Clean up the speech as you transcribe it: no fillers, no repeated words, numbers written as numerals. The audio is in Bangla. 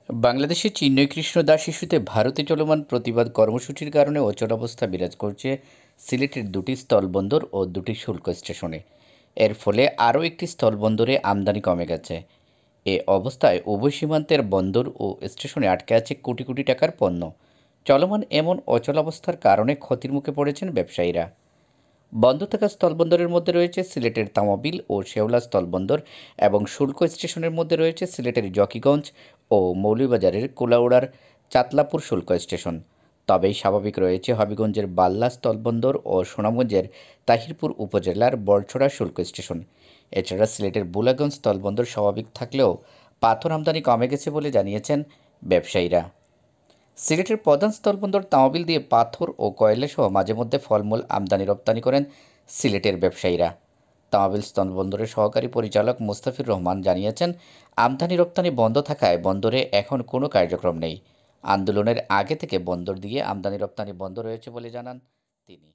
বাংলাদেশের চিন্ময় কৃষ্ণ দাস ইস্যুতে ভারতে চলমান প্রতিবাদ কর্মসূচির কারণে অচলাবস্থা বিরাজ করছে সিলেটের দুটি স্থলবন্দর ও দুটি শুল্ক স্টেশনে। এর ফলে আরও একটি স্থলবন্দরে আমদানি কমে গেছে। এ অবস্থায় উভয় সীমান্তের বন্দর ও স্টেশনে আটকে আছে কোটি কোটি টাকার পণ্য। চলমান এমন অচলাবস্থার কারণে ক্ষতির মুখে পড়েছেন ব্যবসায়ীরা। বন্ধ থাকা স্থলবন্দরের মধ্যে রয়েছে সিলেটের তামাবিল ও শেওলা স্থলবন্দর এবং শুল্ক স্টেশনের মধ্যে রয়েছে সিলেটের জকিগঞ্জ ও মৌলভীবাজারের কুলাউড়ার চাতলাপুর শুল্ক স্টেশন। তবেই স্বাভাবিক রয়েছে হবিগঞ্জের বাল্লা স্থলবন্দর ও সুনামগঞ্জের তাহিরপুর উপজেলার বড়ছড়া শুল্ক স্টেশন। এছাড়া সিলেটের বুলাগঞ্জ স্থলবন্দর স্বাভাবিক থাকলেও পাথর আমদানি কমে গেছে বলে জানিয়েছেন ব্যবসায়ীরা। সিলেটের প্রধান স্থলবন্দর তামাবিল দিয়ে পাথর ও কয়লাসহ মাঝে মধ্যে ফলমূল আমদানি রপ্তানি করেন সিলেটের ব্যবসায়ীরা। তামাবিল স্থলবন্দরের সহকারী পরিচালক মুস্তাফির রহমান জানিয়েছেন, আমদানি রপ্তানি বন্ধ থাকায় বন্দরে এখন কোনো কার্যক্রম নেই। আন্দোলনের আগে থেকে বন্দর দিয়ে আমদানি রপ্তানি বন্ধ রয়েছে বলে জানান তিনি।